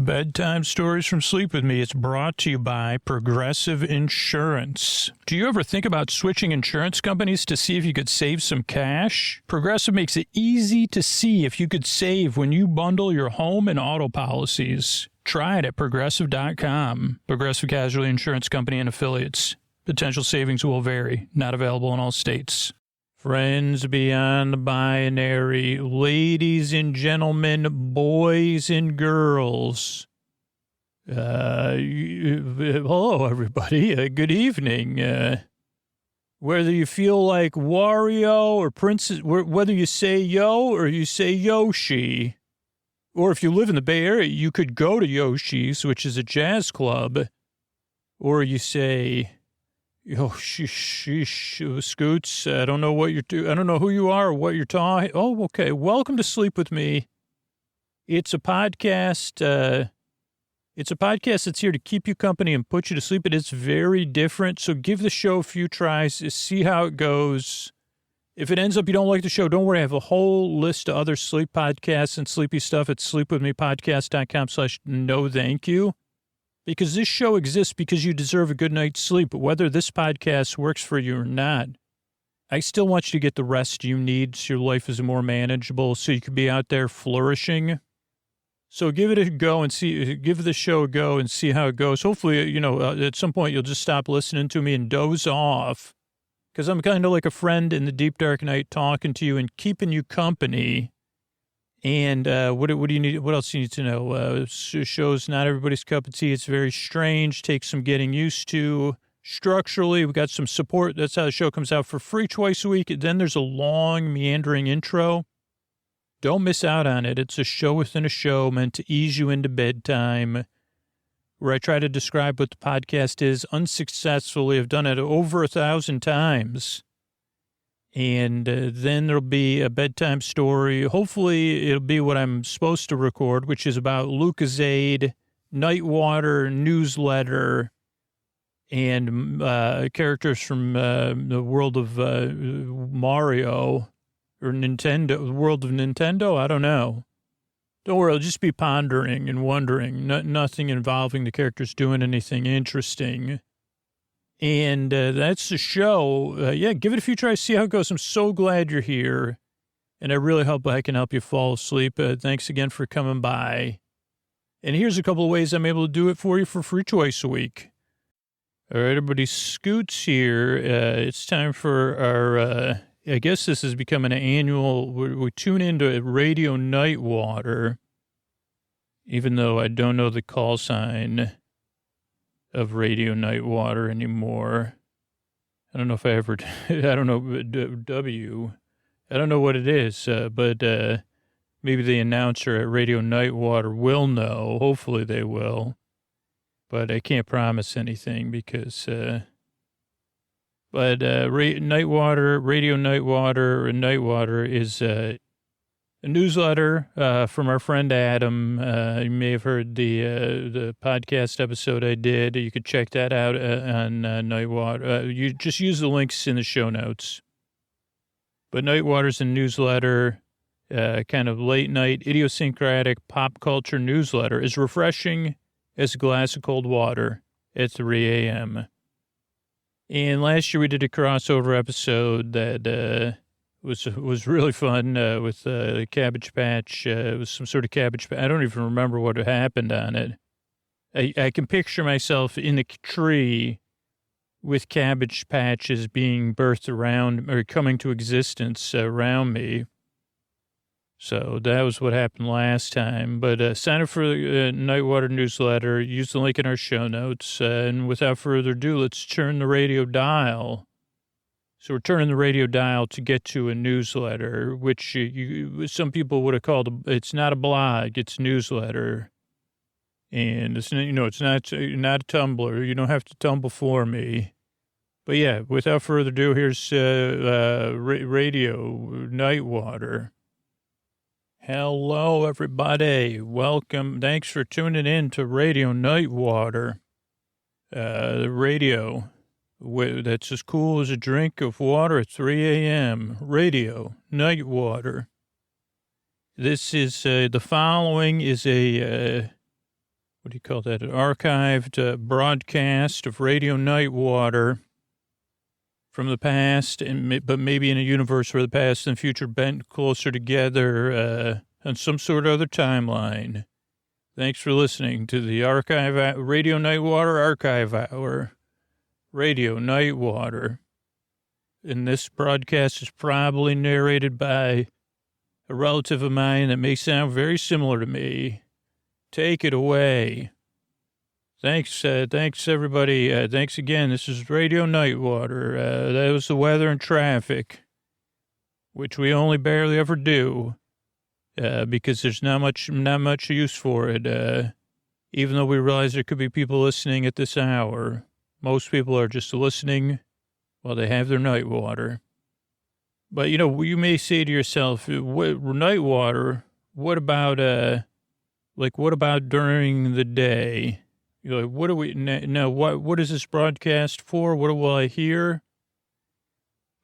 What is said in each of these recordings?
Bedtime Stories from Sleep With Me. It's brought to you by Progressive Insurance. Do you ever think about switching insurance companies to see if you could save some cash? Progressive makes it easy to see if you could save when you bundle your home and auto policies. Try it at Progressive.com. Progressive Casualty Insurance Company and Affiliates. Potential savings will vary. Not available in all states. Friends beyond the binary, ladies and gentlemen, boys and girls. Hello, everybody. Good evening. Whether you feel like Wario or Princess, whether you say yo or you say Yoshi, or if you live in the Bay Area, you could go to Yoshi's, which is a jazz club, or you say... Oh, Scoots, I don't know what you're doing. I don't know who you are or what you're talking. Oh, okay. Welcome to Sleep With Me. It's a podcast. It's a podcast that's here to keep you company and put you to sleep. It is very different. So give the show a few tries, see how it goes. If it ends up you don't like the show, don't worry. I have a whole list of other sleep podcasts and sleepy stuff at sleepwithmepodcast.com/no thank you. Because this show exists because you deserve a good night's sleep. But whether this podcast works for you or not, I still want you to get the rest you need so your life is more manageable, so you can be out there flourishing. So give it a go and see, give the show a go and see how it goes. Hopefully, at some point you'll just stop listening to me and doze off. Because I'm kind of like a friend in the deep, dark night talking to you and keeping you company. And what do you need? What else do you need to know? Show's not everybody's cup of tea. It's very strange. Takes some getting used to. Structurally, we got some support. That's how the show comes out for free twice a week. Then there's a long, meandering intro. Don't miss out on it. It's a show within a show meant to ease you into bedtime, where I try to describe what the podcast is unsuccessfully. I've done it over 1,000 times. And then there'll be a bedtime story. Hopefully it'll be what I'm supposed to record, which is about Lucoland, Nightwater, newsletter, and characters from the world of Mario or Nintendo, the world of Nintendo. I don't know. Don't worry, I'll just be pondering and wondering. Nothing involving the characters doing anything interesting. And that's the show. Give it a few tries, see how it goes. I'm so glad you're here, and I really hope I can help you fall asleep. Thanks again for coming by. And here's a couple of ways I'm able to do it for you for free twice a week. All right, everybody, Scoots here. It's time for our, I guess this is becoming an annual, we tune into Radio Nightwater, even though I don't know the call sign of Radio Nightwater anymore. I don't know if I ever, I don't know, W. I don't know what it is, but maybe the announcer at Radio Nightwater will know. Hopefully they will. But I can't promise anything because, Nightwater, Radio Nightwater is a newsletter from our friend Adam. You may have heard the podcast episode I did. You could check that out on Nightwater. You just use the links in the show notes. But Nightwater's a newsletter, kind of late night, idiosyncratic pop culture newsletter, is refreshing as a glass of cold water at 3 a.m. And last year we did a crossover episode that was really fun with Cabbage Patch. It was some sort of Cabbage Patch. I don't even remember what happened on it. I can picture myself in the tree with Cabbage Patches being birthed around or coming to existence around me. So that was what happened last time. But sign up for the Nightwater newsletter. Use the link in our show notes. And without further ado, let's turn the radio dial. So we're turning the radio dial to get to a newsletter, which some people would have called, it's not a blog, it's a newsletter. And it's, it's not a Tumblr. You don't have to tumble for me. But yeah, without further ado, here's Radio Nightwater. Hello, everybody. Welcome. Thanks for tuning in to Radio Nightwater. Radio that's as cool as a drink of water at 3 a.m. Radio Nightwater. This is, the following is a what do you call that? An archived broadcast of Radio Nightwater from the past, but maybe in a universe where the past and future bent closer together on some sort of other timeline. Thanks for listening to the Radio Nightwater Archive Hour. Radio Nightwater. And this broadcast is probably narrated by a relative of mine that may sound very similar to me. Take it away. Thanks everybody. Thanks again. This is Radio Nightwater. That was the weather and traffic, which we only barely ever do, because there's not much use for it. Even though we realize there could be people listening at this hour, most people are just listening while they have their Nightwater. But you may say to yourself, Nightwater? What about what about during the day? You're like, what do we now? What is this broadcast for? What will I hear?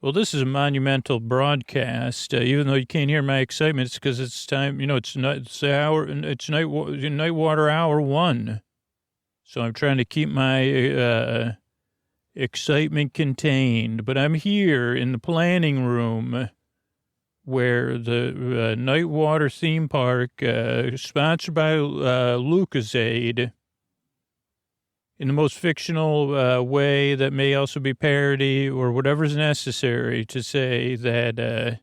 Well, this is a monumental broadcast. Even though you can't hear my excitement, it's because it's time. It's Nightwater Hour 1. So I'm trying to keep my excitement contained. But I'm here in the planning room where the Nightwater theme park, sponsored by Lucozade, in the most fictional way that may also be parody or whatever's necessary to say that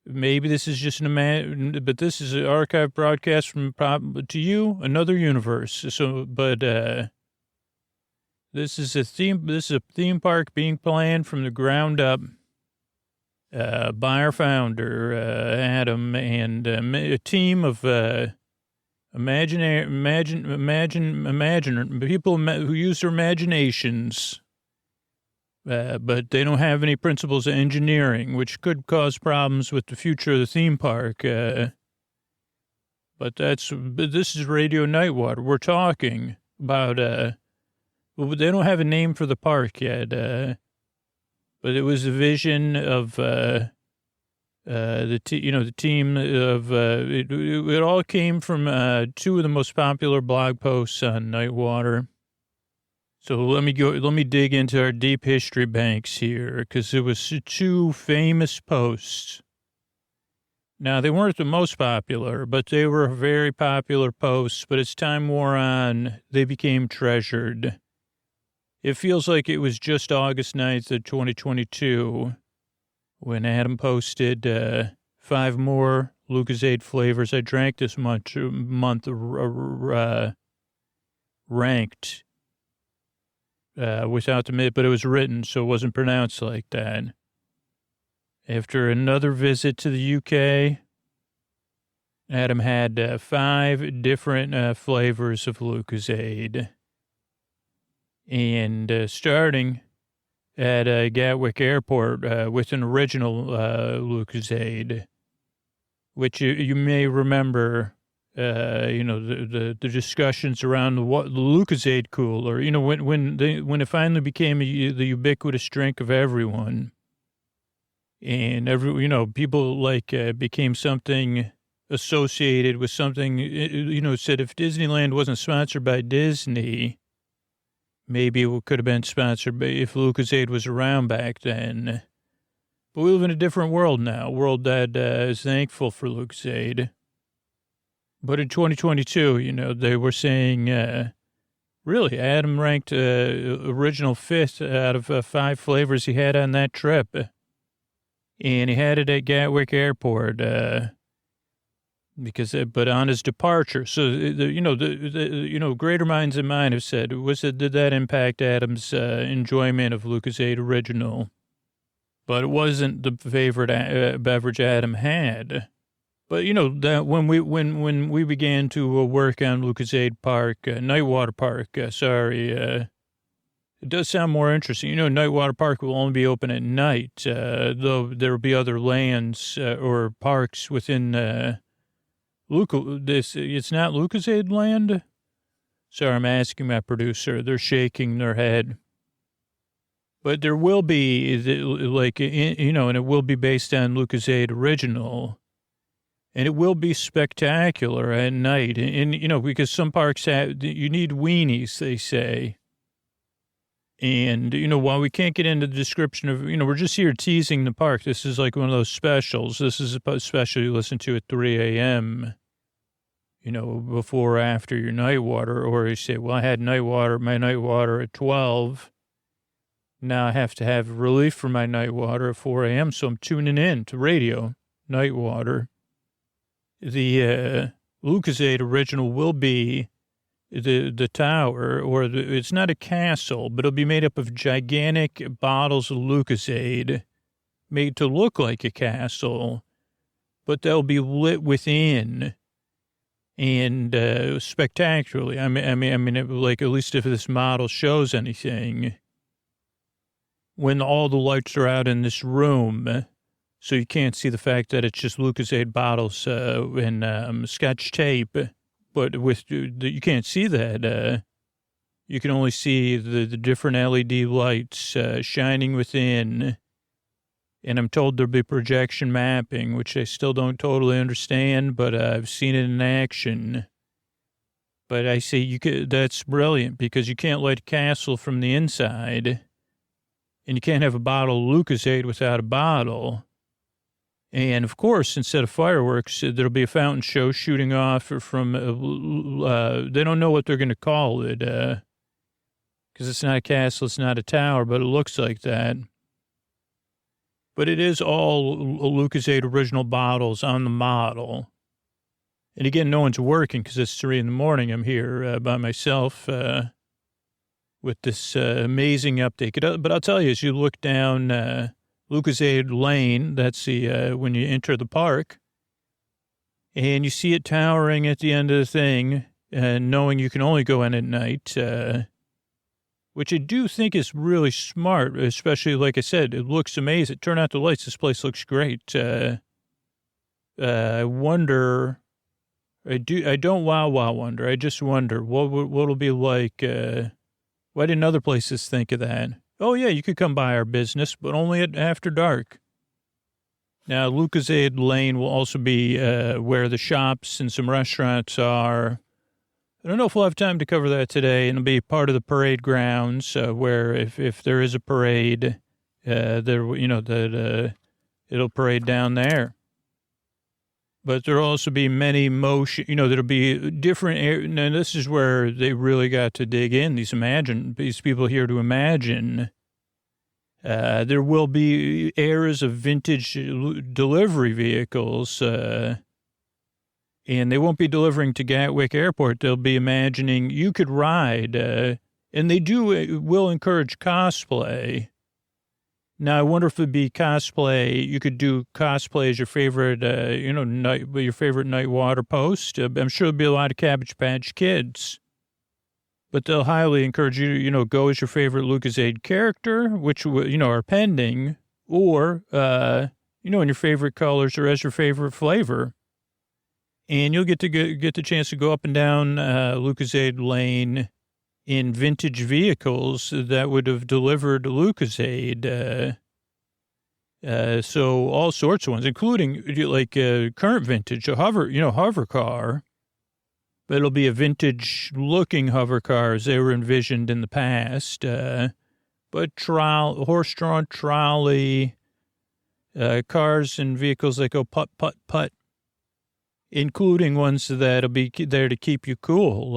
maybe this is just but this is an archive broadcast from to you, another universe. So, but this is a theme park being planned from the ground up by our founder, Adam, and a team of people who use their imaginations, but they don't have any principles of engineering, which could cause problems with the future of the theme park. But this is Radio Nightwater. We're talking about, well, they don't have a name for the park yet, but it was a vision of, the team of, it all came from, two of the most popular blog posts on Nightwater. So let me dig into our deep history banks here, because it was two famous posts. Now, they weren't the most popular, but they were very popular posts, but as time wore on, they became treasured. It feels like it was just August 9th of 2022 when Adam posted 5 more Lucozade flavors I drank this month ranked without the mid, but it was written, so it wasn't pronounced like that. After another visit to the UK, Adam had 5 different flavors of Lucozade. And starting at Gatwick Airport with an original Lucozade, which you may remember, the discussions around the Lucozade cooler, when it finally became the ubiquitous drink of everyone. And people became something associated with something, said if Disneyland wasn't sponsored by Disney, maybe it could have been sponsored by if Lucozade was around back then. But we live in a different world now, a world that is thankful for Lucozade. But in 2022, they were saying, really, Adam ranked original 5th out of 5 flavors he had on that trip. And he had it at Gatwick Airport, but on his departure. So, greater minds than mine have said, did that impact Adam's enjoyment of Lucozade Original? But it wasn't the favorite beverage Adam had. But, that when we began to work on Lucozade Park, Nightwater Park, it does sound more interesting. Nightwater Park will only be open at night, though there will be other lands or parks within it's not Lucozade land? Sorry, I'm asking my producer. They're shaking their head. But there will be, and it will be based on Lucozade Original. And it will be spectacular at night. And you know, because some parks have, you need weenies, they say. And, you know, while we can't get into the description of, you know, we're just here teasing the park. This is like one of those specials. This is a special you listen to at 3 a.m., you know, before or after your Nightwater. Or you say, well, I had my Nightwater at 12. Now I have to have relief for my Nightwater at 4 a.m., so I'm tuning in to radio, Nightwater. The Lucozade original will be the tower, or it's not a castle, but it'll be made up of gigantic bottles of Lucozade made to look like a castle, but they'll be lit within and spectacularly. I mean, like, at least if this model shows anything, when all the lights are out in this room, so you can't see the fact that it's just Lucozade bottles and Scotch tape. But you can't see that. You can only see the different LED lights shining within. And I'm told there'll be projection mapping, which I still don't totally understand, but I've seen it in action. But I say that's brilliant, because you can't light a castle from the inside, and you can't have a bottle of Lucozade without a bottle. And, of course, instead of fireworks, there'll be a fountain show shooting off from, they don't know what they're going to call it, because it's not a castle, it's not a tower, but it looks like that. But it is all Lucozade original bottles on the model. And, again, no one's working because it's 3 a.m. I'm here by myself with this amazing update. But I'll tell you, as you look down Lucozade Lane, that's the when you enter the park, and you see it towering at the end of the thing, and knowing you can only go in at night, which I do think is really smart, especially, like I said, it looks amazing. Turn out the lights, this place looks great. I wonder, I don't wonder, I just wonder what it'll be like. Why didn't other places think of that? Oh, yeah, you could come by our business, but only after dark. Now, Lucozade Lane will also be where the shops and some restaurants are. I don't know if we'll have time to cover that today, and it'll be part of the parade grounds where if there is a parade, it'll parade down there. But there'll also be many there'll be different and this is where they really got to dig in, these people here to imagine. There will be eras of vintage delivery vehicles, and they won't be delivering to Gatwick Airport. They'll be imagining you could ride, and they will encourage cosplay. Now, I wonder if it'd be cosplay. You could do cosplay as your favorite, your favorite Nightwater post. I'm sure there'll be a lot of Cabbage Patch Kids. But they'll highly encourage you to, go as your favorite Lucozade character, which, are pending, or, in your favorite colors or as your favorite flavor. And you'll get the chance to go up and down Lucozade Lane in vintage vehicles that would have delivered Lucozade. So all sorts of ones, including like current vintage, a hover car. But it'll be a vintage-looking hover car as they were envisioned in the past. But horse-drawn trolley, cars and vehicles that go putt, putt, putt, including ones that'll be there to keep you cool.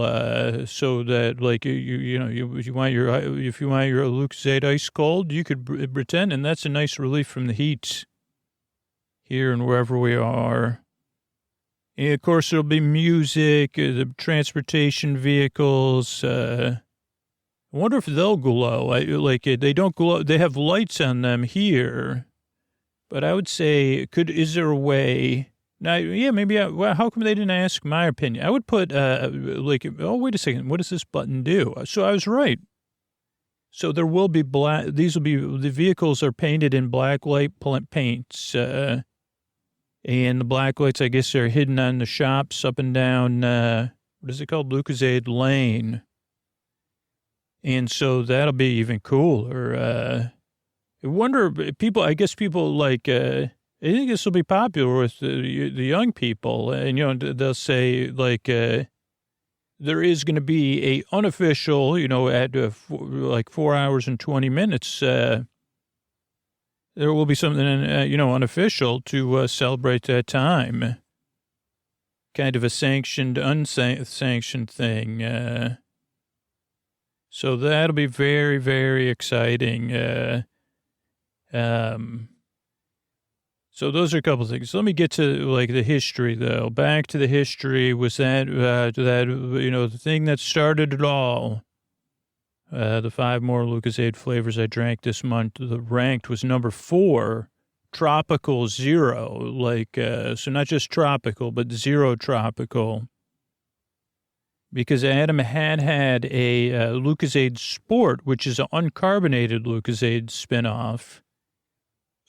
So that, like, if you want your Lucozade ice cold, you could pretend, and that's a nice relief from the heat here and wherever we are. And, of course, there'll be music, the transportation vehicles. I wonder if they'll glow. They don't glow. They have lights on them here. But I would say, is there a way? Now, yeah, maybe. How come they didn't ask my opinion? I would put, wait a second. What does this button do? So I was right. So there will be black. The vehicles are painted in black light paints. And the black lights, I guess, are hidden on the shops up and down, what is it called? Lucozade Lane. And so that'll be even cooler. I wonder, people like, I think this will be popular with the young people. And, they'll say, like, there is going to be a unofficial, at 4 hours and 20 minutes, there will be something, unofficial to celebrate that time. Kind of a sanctioned, unsanctioned thing. So that'll be very, very exciting. So those are a couple of things. Let me get to the history though. Back to the history was that the thing that started it all. The 5 more Lucozade flavors I drank this month. The ranked was number 4, Tropical Zero. So not just tropical, but zero tropical. Because Adam had a Lucozade Sport, which is an uncarbonated Lucozade spinoff.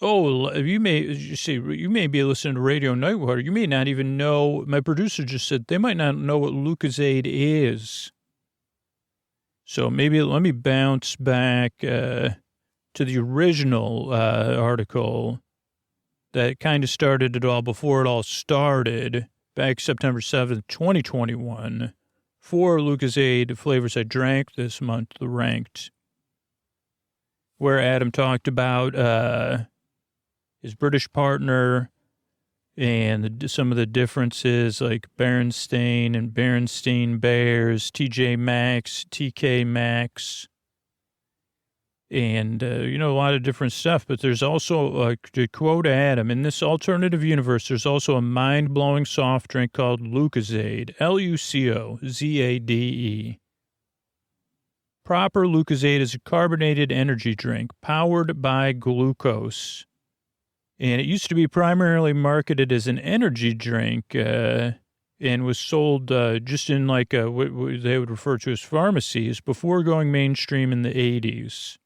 Oh, you may be listening to Radio Nightwater. You may not even know. My producer just said they might not know what Lucozade is. So maybe let me bounce back to the original article that kind of started it all before it all started, back September 7th, 2021. 4 Lucozade flavors I drank this month, the ranked, where Adam talked about his British partner and some of the differences, like Berenstain and Berenstain Bears, TJ Maxx, TK Maxx, and, a lot of different stuff. But there's also, to quote Adam, in this alternative universe, there's also a mind-blowing soft drink called Lucozade, Lucozade. Proper Lucozade is a carbonated energy drink powered by glucose. And it used to be primarily marketed as an energy drink and was sold just in what they would refer to as pharmacies before going mainstream in the 80s.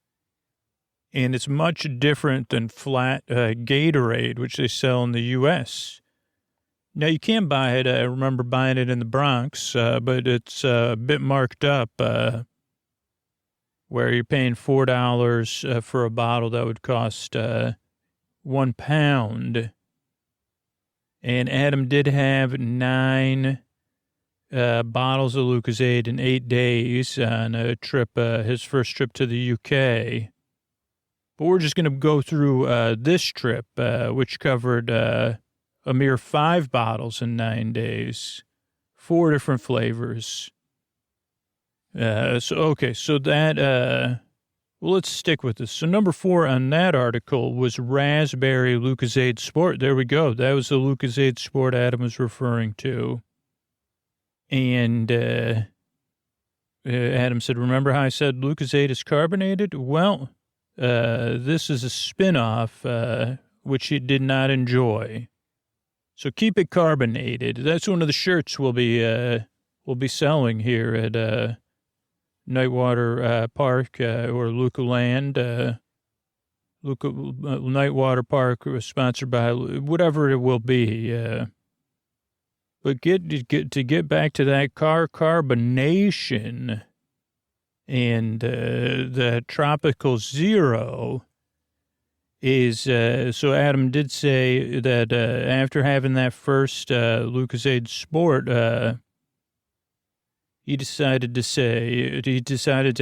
And it's much different than flat Gatorade, which they sell in the U.S. Now, you can buy it. I remember buying it in the Bronx, but it's a bit marked up where you're paying $4 for a bottle that would cost £1. And Adam did have 9 bottles of Lucozade in 8 days on a trip, his first trip to the UK. But we're just going to go through this trip, which covered a mere 5 bottles in 9 days, 4 different flavors. So that, well, let's stick with this. So number 4 on that article was Raspberry Lucozade Sport. There we go. That was the Lucozade Sport Adam was referring to. And Adam said, remember how I said Lucozade is carbonated? Well, this is a spin-off, which he did not enjoy. So keep it carbonated. That's one of the shirts we'll be selling here at Nightwater Park or Lucoland. Nightwater Park, sponsored by whatever it will be. But get back to that carbonation. And the Tropical Zero is, so Adam did say that after having that first Lucozade Sport, he decided to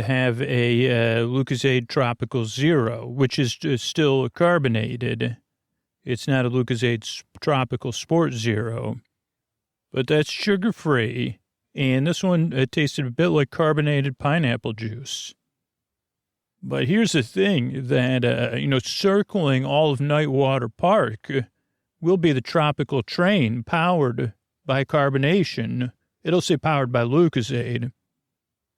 have a Lucozade Tropical Zero, which is still carbonated. It's not a Lucozade Tropical Sport Zero, but that's sugar-free. And this one tasted a bit like carbonated pineapple juice. But here's the thing that, circling all of Nightwater Park will be the tropical train powered by carbonation. It'll say powered by Lucozade.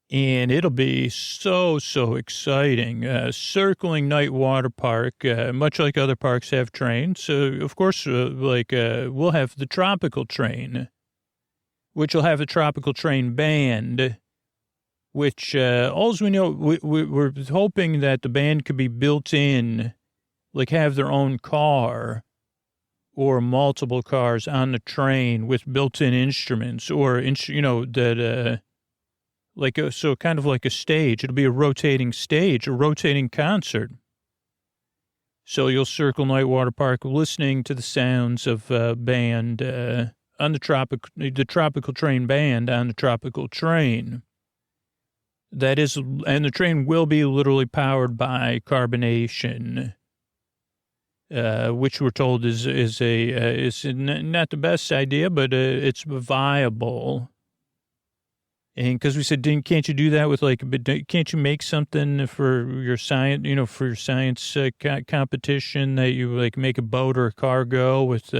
And it'll be so, so exciting. Circling Nightwater Park, much like other parks have trains. So, of course, we'll have the tropical train, which will have a tropical train band, which, all we know, we're hoping that the band could be built in, have their own car or multiple cars on the train with built-in instruments or, so kind of like a stage. It'll be a rotating stage, a rotating concert. So you'll circle Nightwater Park listening to the sounds of band on the tropical train band on the tropical train. That is, and the train will be literally powered by carbonation, which we're told is not the best idea, but it's viable. And because we said, can't you do that with can't you make something for your science, competition that you make a boat or a car go with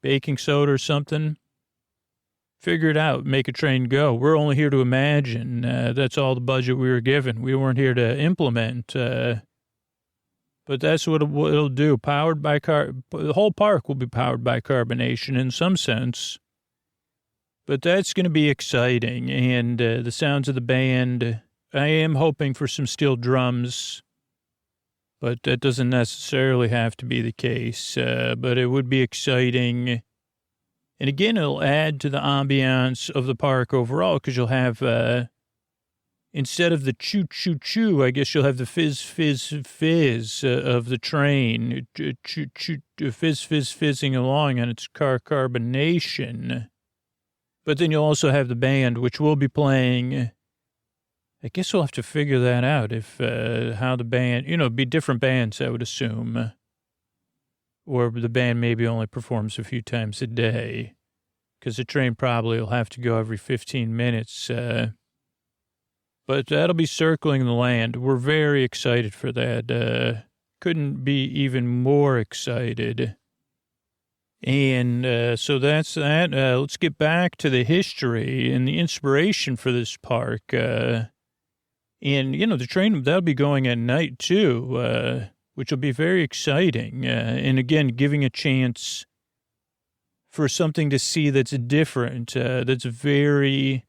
baking soda or something? Figure it out, make a train go. We're only here to imagine. That's all the budget we were given. We weren't here to implement. But that's what it'll do. Powered by the whole park will be powered by carbonation in some sense. But that's going to be exciting. And the sounds of the band, I am hoping for some steel drums, but that doesn't necessarily have to be the case. But it would be exciting. And again, it'll add to the ambiance of the park overall, because you'll have, instead of the choo-choo-choo, I guess you'll have the fizz-fizz-fizz of the train, fizz-fizz-fizzing along on its carbonation. But then you'll also have the band, which will be playing. I guess we'll have to figure that out, if how the band, it'd be different bands, I would assume. Or the band maybe only performs a few times a day, because the train probably will have to go every 15 minutes. But that'll be circling the land. We're very excited for that. Couldn't be even more excited. And so that's that. Let's get back to the history and the inspiration for this park. And, the train, that'll be going at night, too, which will be very exciting. And, again, giving a chance for something to see that's different, that's very,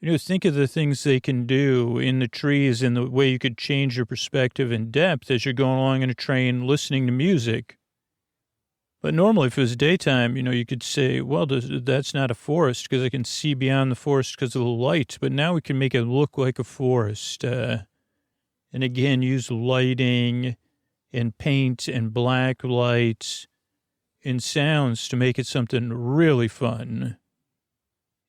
think of the things they can do in the trees and the way you could change your perspective and depth as you're going along in a train listening to music. But normally, if it was daytime, you could say, well, that's not a forest because I can see beyond the forest because of the light. But now we can make it look like a forest. And again, use lighting and paint and black lights and sounds to make it something really fun.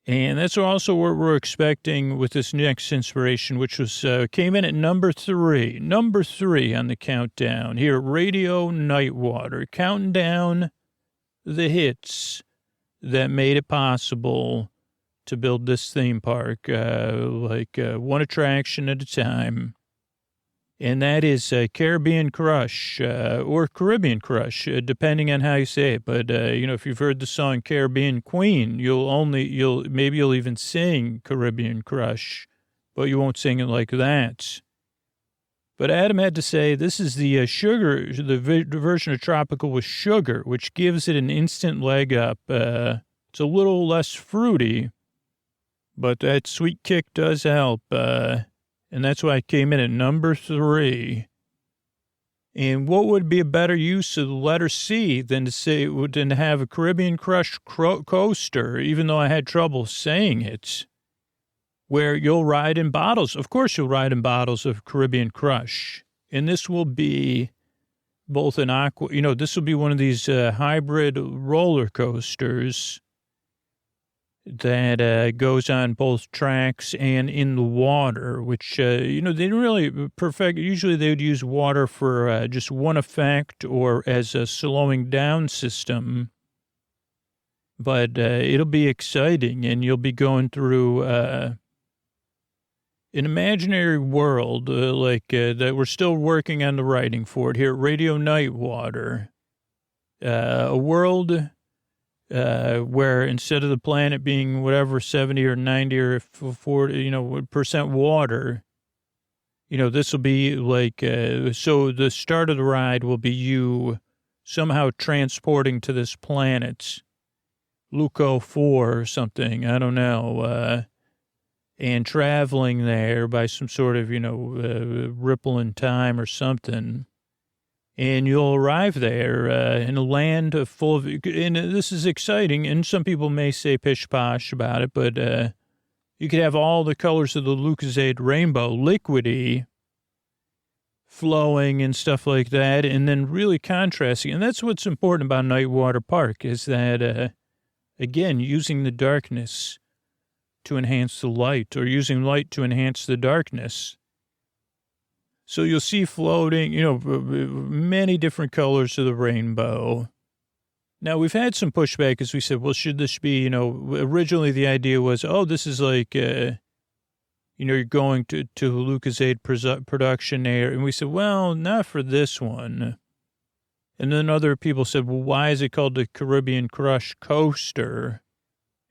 And that's also what we're expecting with this next inspiration, which was came in at number 3 on the countdown here at Radio Nightwater, counting down the hits that made it possible to build this theme park, one attraction at a time. And that is Caribbean Crush, or Caribbean Crush, depending on how you say it. But, if you've heard the song Caribbean Queen, maybe you'll even sing Caribbean Crush, but you won't sing it like that. But Adam had to say this is the sugar, the version of Tropical with sugar, which gives it an instant leg up. It's a little less fruity, but that sweet kick does help. And that's why it came in at number 3. And what would be a better use of the letter C than to have a Caribbean Crush coaster, even though I had trouble saying it, where you'll ride in bottles. Of course, you'll ride in bottles of Caribbean Crush. And this will be both an this will be one of these hybrid roller coasters that goes on both tracks and in the water, which, they didn't really perfect. Usually they would use water for just one effect or as a slowing down system. But it'll be exciting, and you'll be going through an imaginary world that we're still working on the writing for it here at Radio Nightwater. A world where instead of the planet being whatever 70 or 90 or 40, percent water, this will be so the start of the ride will be you somehow transporting to this planet, Luco 4 or something, I don't know, and traveling there by some sort of, ripple in time or something. And you'll arrive there in a land full of, and this is exciting, and some people may say pish-posh about it, but you could have all the colors of the Lucozade rainbow, liquidy, flowing and stuff like that, and then really contrasting. And that's what's important about Nightwater Park is that, again, using the darkness to enhance the light, or using light to enhance the darkness. So you'll see floating, many different colors of the rainbow. Now, we've had some pushback as we said, well, should this be, originally the idea was, this is like, you're going to Lucoland production area. And we said, well, not for this one. And then other people said, well, why is it called the Caribbean Crush Coaster?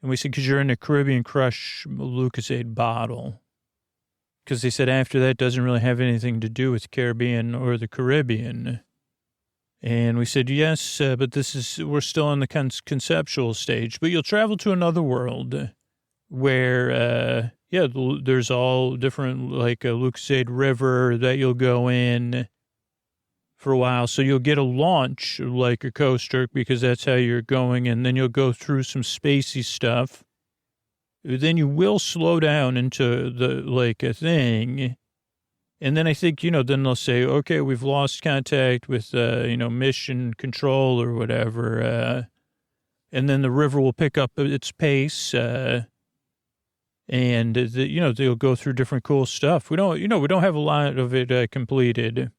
And we said, because you're in a Caribbean Crush Lucozade bottle. Because they said after that doesn't really have anything to do with Caribbean or the Caribbean. And we said, yes, but we're still in the conceptual stage. But you'll travel to another world where, there's all different, like a Lucozade River that you'll go in for a while. So you'll get a launch like a coaster because that's how you're going. And then you'll go through some spacey stuff. Then you will slow down into a thing. And then I think, then they'll say, okay, we've lost contact with, mission control or whatever. And then the river will pick up its pace. And, they'll go through different cool stuff. We don't have a lot of it completed.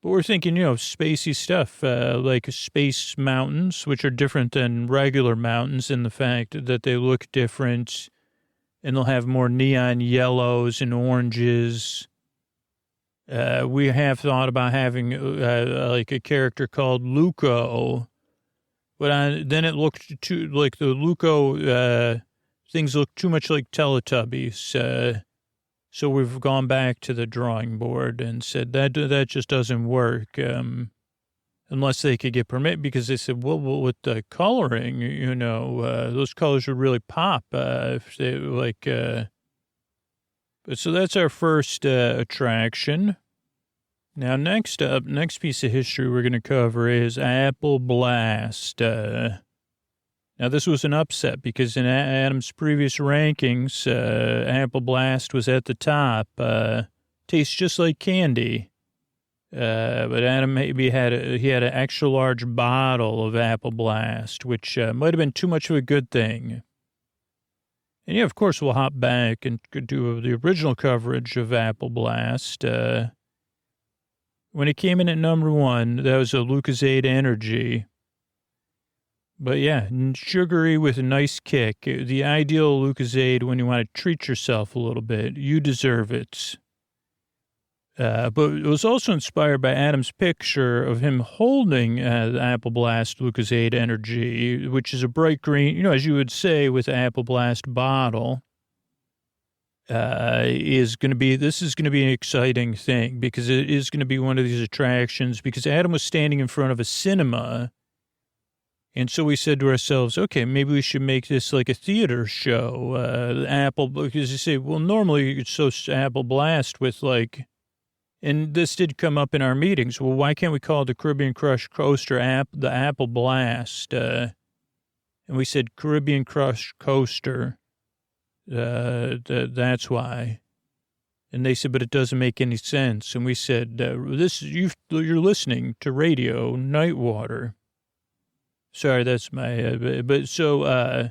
But we're thinking, spacey stuff, like space mountains, which are different than regular mountains in the fact that they look different. And they'll have more neon yellows and oranges. We have thought about having like a character called Luco. But then it looked too, like the Luco things look too much like Teletubbies. So we've gone back to the drawing board and said that just doesn't work unless they could get permit, because they said, well, with the coloring, those colors would really pop if they But so that's our first attraction. Now, next piece of history we're going to cover is Apple Blast. Now, this was an upset because in Adam's previous rankings, Apple Blast was at the top. Tastes just like candy. But Adam maybe had an extra large bottle of Apple Blast, which might have been too much of a good thing. And of course, we'll hop back and do the original coverage of Apple Blast. When it came in at number 1, that was a Lucozade Energy. But sugary with a nice kick. The ideal Lucozade when you want to treat yourself a little bit. You deserve it. But it was also inspired by Adam's picture of him holding the Apple Blast Lucozade Energy, which is a bright green, as you would say with the Apple Blast bottle. This is going to be an exciting thing because it is going to be one of these attractions, because Adam was standing in front of a cinema. And so we said to ourselves, okay, maybe we should make this like a theater show. Apple, because you say, well, normally it's so Apple Blast with and this did come up in our meetings. Well, why can't we call it the Caribbean Crush Coaster the Apple Blast? And we said Caribbean Crush Coaster. That's why. And they said, but it doesn't make any sense. And we said, you're listening to Radio Nightwater. Sorry, that's my, but so,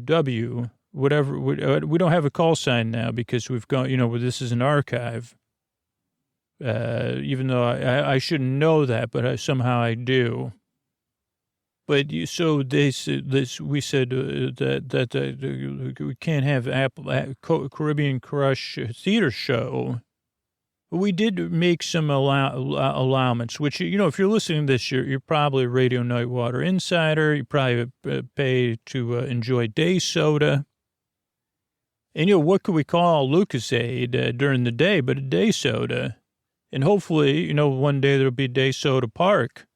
W, whatever, we don't have a call sign now because we've gone, this is an archive. Even though I shouldn't know that, but somehow I do. But so they said this, we said that we can't have Caribbean Crush theater show. But we did make some allowments, which, if you're listening to this, you're probably a Radio Nightwater insider. You probably pay to enjoy day soda. And, what could we call Lucozade during the day but a day soda? And hopefully, one day there'll be Day Soda Park,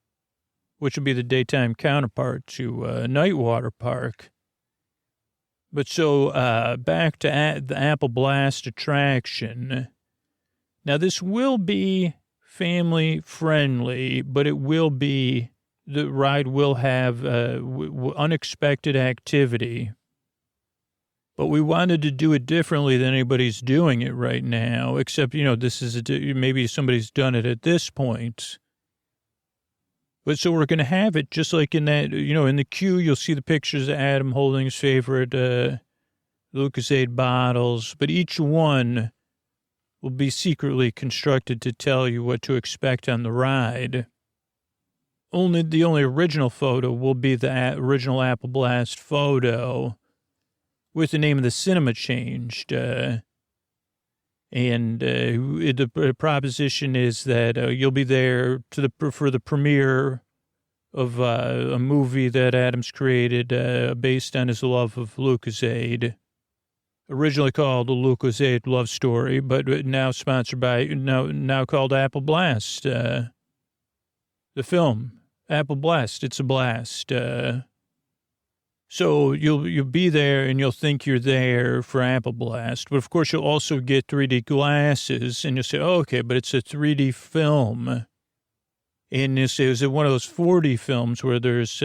which will be the daytime counterpart to Nightwater Park. But so back to the Apple Blast attraction. Now, this will be family friendly, but the ride will have unexpected activity. But we wanted to do it differently than anybody's doing it right now, except, this is maybe somebody's done it at this point. But so we're going to have it just like in that, in the queue, you'll see the pictures of Adam holding his favorite Lucozade bottles, but each one will be secretly constructed to tell you what to expect on the ride. The only original photo will be the original Apple Blast photo with the name of the cinema changed. The proposition is that you'll be there for the premiere of a movie that Adam's created based on his love of Lucozade. Originally called The Lucozade Love Story, but now sponsored by, now called Apple Blast. The film, Apple Blast, it's a blast. So you'll be there and you'll think you're there for Apple Blast. But, of course, you'll also get 3D glasses, and you'll say, oh, okay, but it's a 3D film. And you'll say, is it one of those 4D films where there's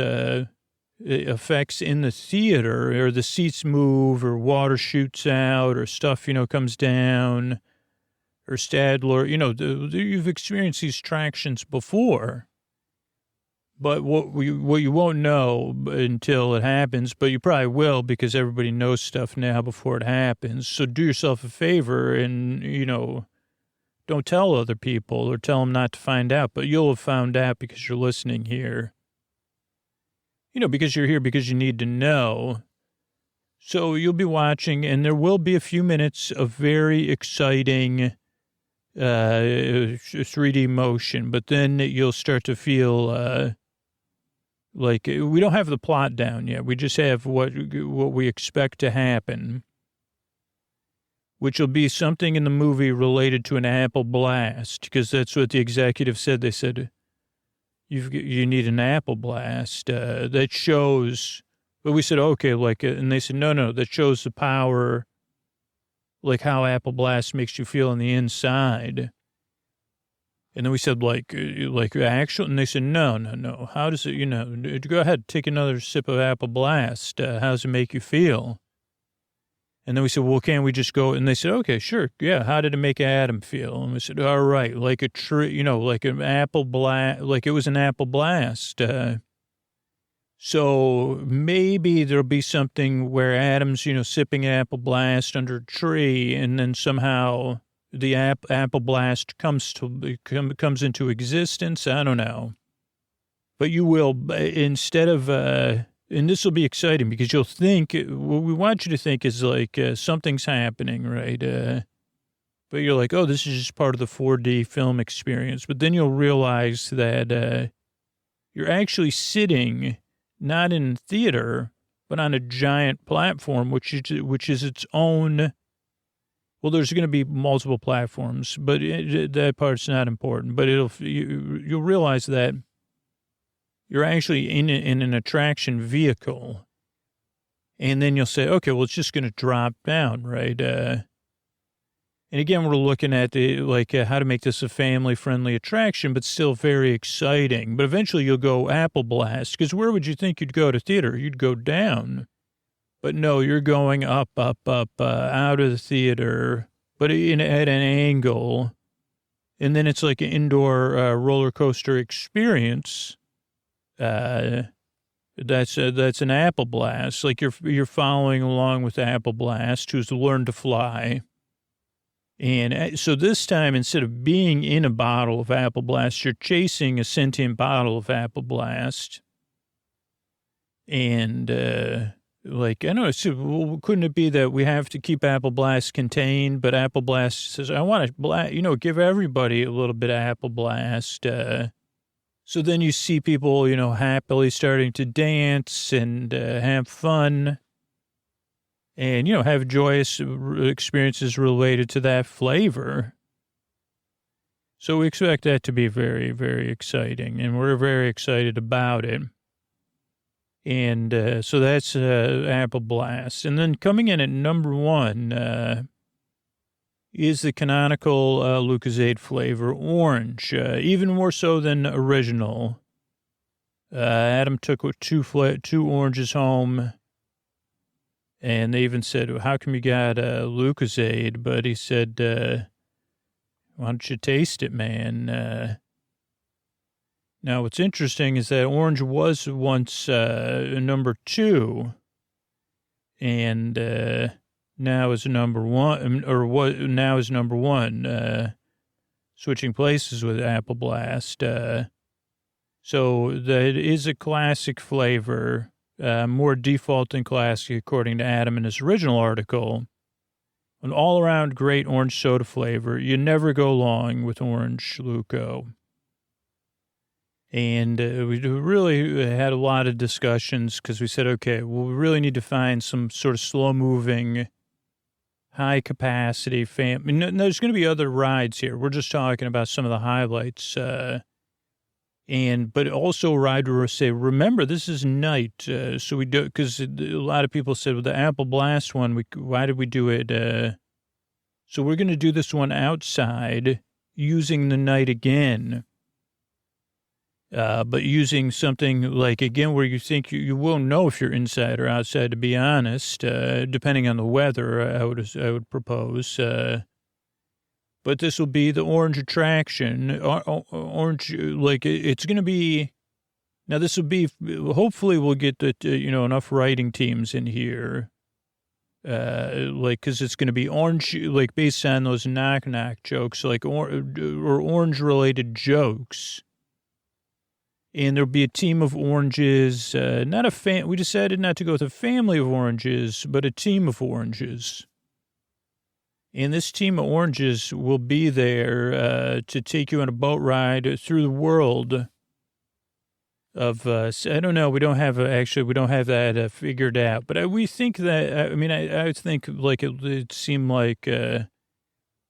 effects in the theater, or the seats move, or water shoots out, or stuff, comes down, or Stadler, you've experienced these attractions before. But what you won't know until it happens, but you probably will because everybody knows stuff now before it happens. So do yourself a favor and, don't tell other people or tell them not to find out. But you'll have found out because you're listening here. Because you're here because you need to know. So you'll be watching, and there will be a few minutes of very exciting 3D motion. But then you'll start to feel like we don't have the plot down yet. We just have what we expect to happen, which will be something in the movie related to an Apple Blast, because that's what the executive said. They said, you need an Apple Blast that shows, but we said, okay, and they said, no, that shows the power, like how Apple Blast makes you feel on the inside. And then we said, like actual, and they said, no. How does it, go ahead, take another sip of Apple Blast. How does it make you feel? And then we said, well, can't we just go? And they said, okay, sure. Yeah. How did it make Adam feel? And we said, all right, like a tree, like an Apple Blast, like it was an Apple Blast. So maybe there'll be something where Adam's, sipping Apple Blast under a tree, and then somehow the Apple Blast comes into existence. I don't know. But you will, instead of, and this will be exciting because you'll think, what we want you to think is like something's happening, right? But you're like, oh, this is just part of the 4D film experience. But then you'll realize that you're actually sitting not in theater, but on a giant platform, which is its own. Well, there's going to be multiple platforms, but that part's not important. But you'll realize that you're actually in an attraction vehicle, and then you'll say, okay, well, it's just going to drop down, right? And again, we're looking at how to make this a family-friendly attraction, but still very exciting. But eventually you'll go Apple Blast, because where would you think you'd go to theater? You'd go down. But no, you're going up, out of the theater, but at an angle. And then it's like an indoor roller coaster experience. That's an Apple Blast. Like you're following along with Apple Blast, who's learned to fly. And so this time, instead of being in a bottle of Apple Blast, you're chasing a sentient bottle of Apple Blast. And, I don't know, so couldn't it be that we have to keep Apple Blast contained, but Apple Blast says, I want to, give everybody a little bit of Apple Blast. So then you see people, happily starting to dance and have fun. And, have joyous experiences related to that flavor. So we expect that to be very, very exciting, and we're very excited about it. And so that's Apple Blast. And then coming in at number 1 is the canonical Lucozade flavor, orange, even more so than original. Adam took two oranges home. And they even said, well, how come you got Lucozade? But he said, why don't you taste it, man? Now, what's interesting is that orange was once number 2, and now is number 1, or what? Now is number 1, switching places with Apple Blast. So that is a classic flavor, more default than classic, according to Adam in his original article. An all-around great orange soda flavor. You never go wrong with orange Luco. And we really had a lot of discussions because we said, okay, well, we really need to find some sort of slow-moving, high-capacity there's going to be other rides here. We're just talking about some of the highlights. But also a ride where we say, remember, this is night. So we do, because a lot of people said, well, the Apple Blast one, why did we do it? So we're going to do this one outside using the night again. But using something like, again, where you think you won't know if you're inside or outside, to be honest, depending on the weather, I would propose. But this will be the orange attraction, orange, like it's going to be, now this will be, hopefully we'll get enough writing teams in here, cause it's going to be orange, like based on those knock jokes, like, or orange related jokes. And there'll be a team of oranges, we decided not to go with a family of oranges, but a team of oranges. And this team of oranges will be there to take you on a boat ride through the world of, I don't know, we don't have that figured out. But we think that, I think like it seemed like a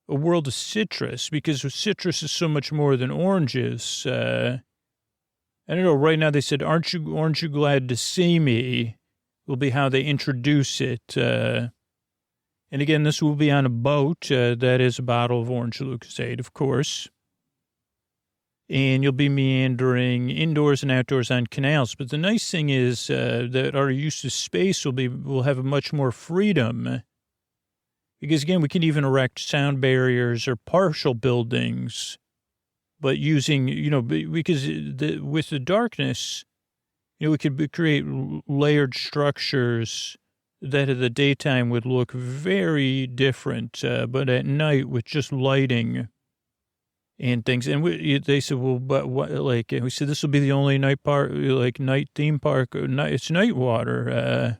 world of citrus, because citrus is so much more than oranges. I don't know, right now they said, aren't you glad to see me? Will be how they introduce it. And again, this will be on a boat. That is a bottle of orange Lucozade, of course. And you'll be meandering indoors and outdoors on canals. But the nice thing is that our use of space will have much more freedom. Because again, we can even erect sound barriers or partial buildings. But using, because with the darkness, we could create layered structures that in the daytime would look very different, but at night with just lighting and things. And they said, well, but what, like, we said, this will be the only night theme park, it's Nightwater.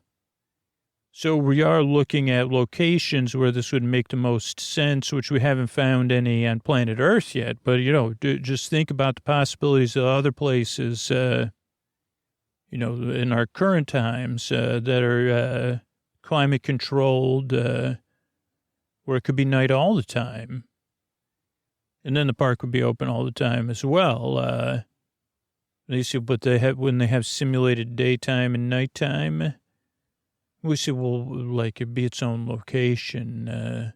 So we are looking at locations where this would make the most sense, which we haven't found any on planet Earth yet. But, just think about the possibilities of other places, in our current times that are climate controlled, where it could be night all the time. And then the park would be open all the time as well. They said, but when they have simulated daytime and nighttime, we said, well, like it'd be its own location.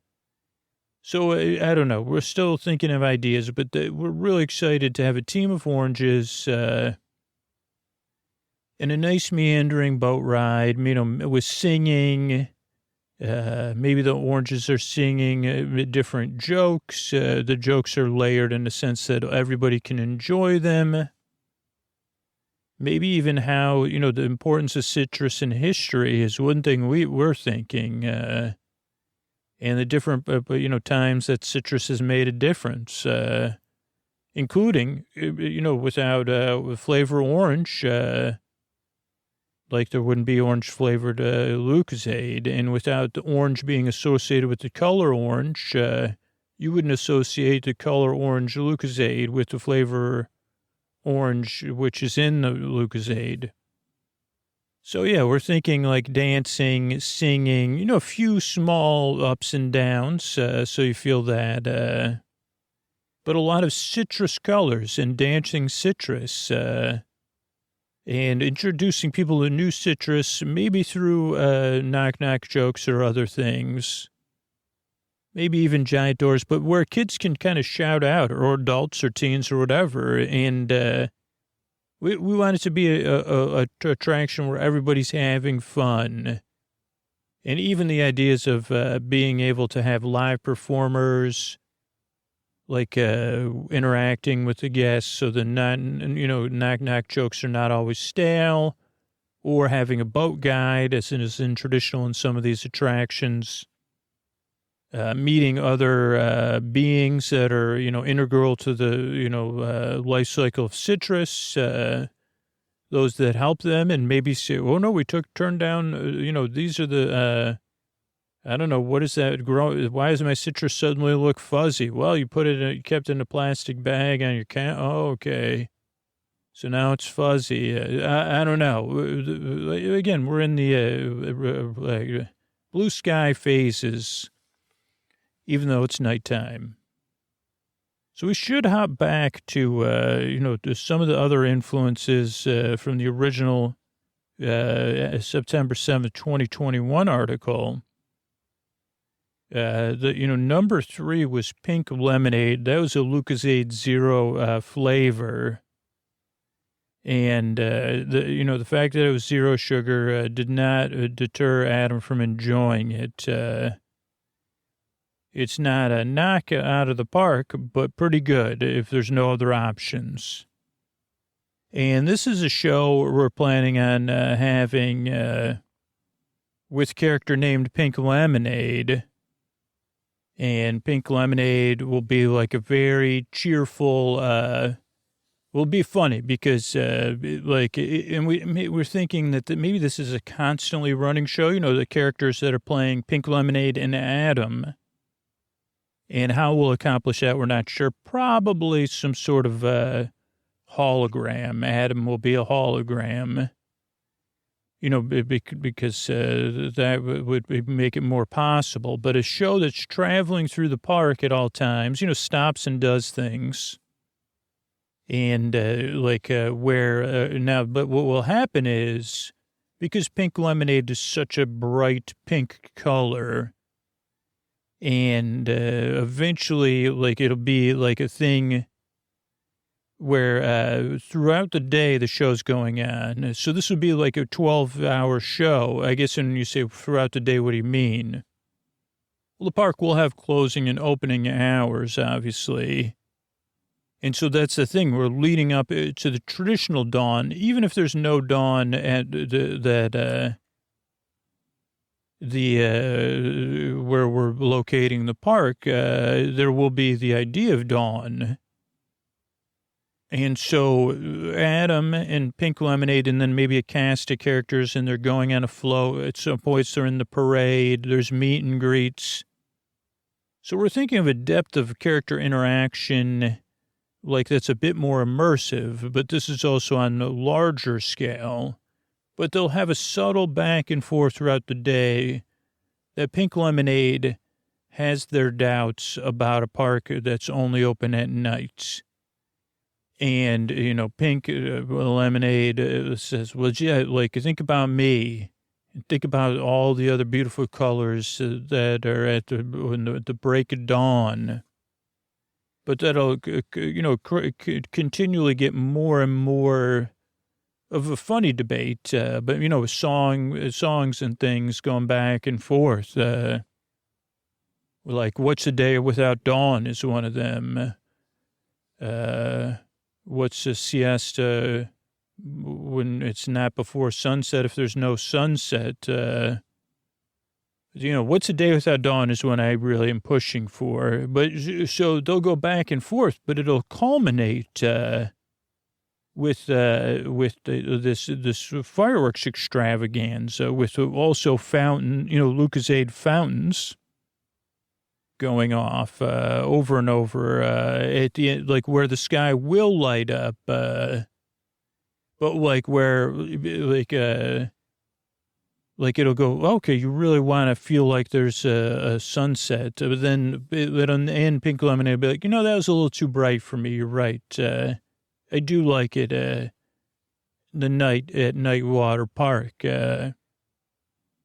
So I don't know. We're still thinking of ideas, but we're really excited to have a team of oranges, and a nice meandering boat ride, with singing. Maybe the oranges are singing different jokes. The jokes are layered in the sense that everybody can enjoy them. Maybe even how, the importance of citrus in history is one thing we're thinking. And the different, times that citrus has made a difference, including, without flavor orange, like there wouldn't be orange-flavored Lucozade, and without the orange being associated with the color orange, you wouldn't associate the color orange Lucozade with the flavor orange, which is in the Lucozade. So, yeah, we're thinking like dancing, singing, a few small ups and downs, so you feel that. But a lot of citrus colors and dancing citrus, and introducing people to new citrus, maybe through knock-knock jokes or other things. Maybe even giant doors, but where kids can kind of shout out, or adults or teens or whatever. And we want it to be a attraction where everybody's having fun. And even the ideas of being able to have live performers, like interacting with the guests so the knock-knock jokes are not always stale, or having a boat guide, as is in traditional in some of these attractions, meeting other beings that are, integral to the, life cycle of citrus, those that help them, and maybe say, oh, no, we turned down, these are the, I don't know, what is that? Why does my citrus suddenly look fuzzy? Well, you you kept it in a plastic bag on your can. Oh, okay. So now it's fuzzy. I don't know. Again, we're in the blue sky phases, even though it's nighttime. So we should hop back to, to some of the other influences from the original September 7th, 2021 article. Number 3 was pink lemonade. That was a Lucozade Zero flavor. And, the fact that it was zero sugar did not deter Adam from enjoying it. It's not a knock out of the park, but pretty good if there's no other options. And this is a show we're planning on having with character named Pink Lemonade. And Pink Lemonade will be like a very cheerful, will be funny because, and we're thinking that maybe this is a constantly running show, the characters that are playing Pink Lemonade and Adam. And how we'll accomplish that, we're not sure. Probably some sort of hologram. Adam will be a hologram, because that would make it more possible. But a show that's traveling through the park at all times, stops and does things. And but what will happen is, because Pink Lemonade is such a bright pink color, and eventually, it'll be like a thing where throughout the day the show's going on. So this would be like a 12-hour show. I guess when you say throughout the day, what do you mean? Well, the park will have closing and opening hours, obviously. And so that's the thing. We're leading up to the traditional dawn, even if there's no dawn at where we're locating the park, there will be the idea of dawn. And so Adam and Pink Lemonade, and then maybe a cast of characters, and they're going on a float. At some points, they're in the parade. There's meet and greets. So we're thinking of a depth of character interaction that's a bit more immersive, but this is also on a larger scale. But they'll have a subtle back and forth throughout the day that Pink Lemonade has their doubts about a park that's only open at night. And, Pink Lemonade says, well, yeah, think about me. And think about all the other beautiful colors that are at the break of dawn. But that'll, continually get more and more of a funny debate. But, songs and things going back and forth. What's a day without dawn is one of them. What's a siesta when it's not before sunset if there's no sunset? What's a day without dawn is one I really am pushing for. But so they'll go back and forth, but it'll culminate with this fireworks extravaganza with also Lucozade fountains going off over and over at the end, where the sky will light up, but where it'll go, okay, you really want to feel like there's a sunset, but then on the end, Pink Lemonade will be like, that was a little too bright for me. You're right. I do like it the night at Nightwater Park.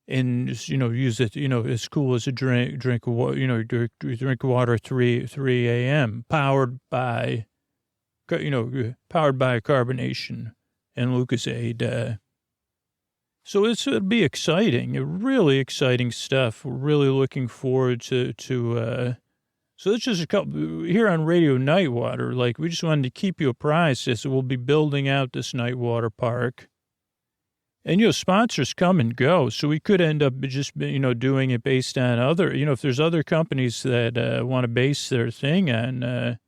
And, use it, as cool as a drink of water, drink water at 3 a.m., powered by carbonation and Lucozade. So it'll be exciting, really exciting stuff. We're really looking forward to so it's just a couple here on Radio Nightwater. Like, we just wanted to keep you apprised as we'll be building out this Nightwater Park. And, sponsors come and go. So we could end up just, doing it based on other, if there's other companies that want to base their thing on,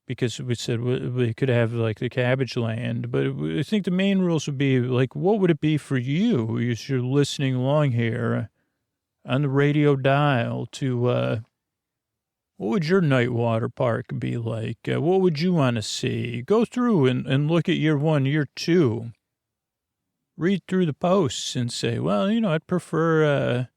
because we said we could have like the cabbage land. But I think the main rules would be like, what would it be for you as you're listening along here on the radio dial to, what would your Nightwater Park be like? What would you want to see? Go through and look at year 1, year 2. Read through the posts and say, well, I'd prefer,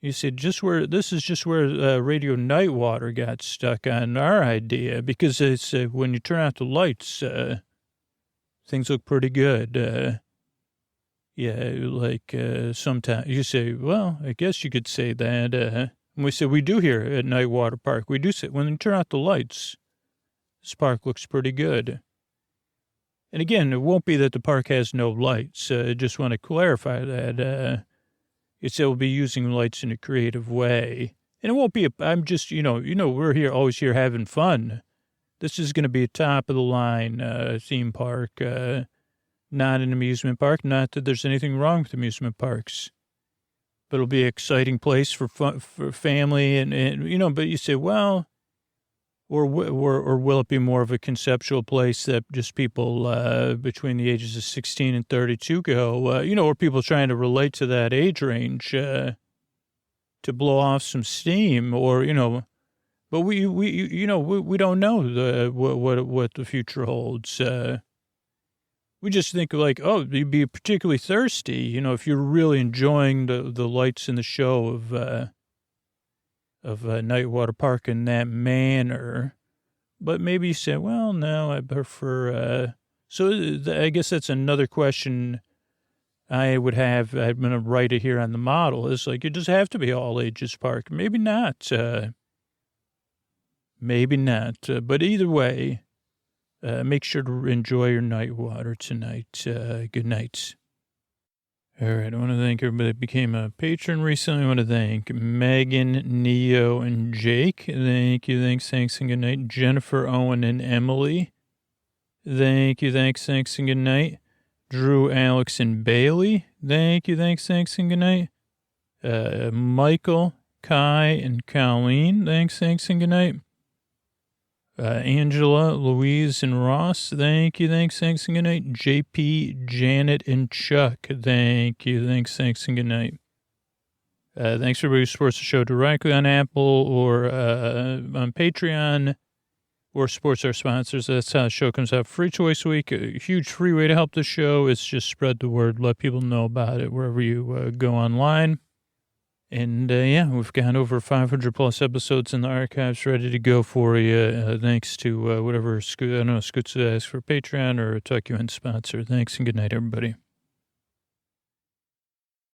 you said this is just where Radio Nightwater got stuck on our idea, because it's when you turn out the lights, things look pretty good. Sometimes you say, well, I guess you could say that, and we say, we do here at Nightwater Park. We do say, when you turn out the lights, this park looks pretty good. And again, it won't be that the park has no lights. I just want to clarify that. We'll be using lights in a creative way. And it won't be, I'm just, we're always here having fun. This is going to be a top of the line theme park, not an amusement park. Not that there's anything wrong with amusement parks. But it'll be an exciting place for fun, for family, and but you say, well, or will it be more of a conceptual place that just people between the ages of 16 and 32 go, or people trying to relate to that age range to blow off some steam, or, but we don't know what the future holds. We just think like, oh, you'd be particularly thirsty, if you're really enjoying the lights in the show of Nightwater Park in that manner. But maybe you say, well, no, I prefer. I guess that's another question I would have. I'm going to write it here on the model. It's like, it just have to be all ages park. Maybe not. Maybe not. But either way. Make sure to enjoy your Nightwater tonight. Good night. All right. I want to thank everybody that became a patron recently. I want to thank Megan, Neo, and Jake. Thank you. Thanks, and good night. Jennifer, Owen, and Emily. Thank you. Thanks, and good night. Drew, Alex, and Bailey. Thank you. Thanks, and good night. Michael, Kai, and Colleen. Thanks, and good night. Angela, Louise, and Ross, thank you, thanks, and good night. JP, Janet, and Chuck, thank you, thanks, and good night. Thanks for everybody who supports the show directly on Apple or on Patreon or supports our sponsors. That's how the show comes out free twice a week. A huge free way to help the show is just spread the word, let people know about it wherever you go online. And, we've got over 500 plus episodes in the archives ready to go for you. Thanks to whatever Scoots asked for Patreon or a Tuck You In sponsor. Thanks and good night, everybody.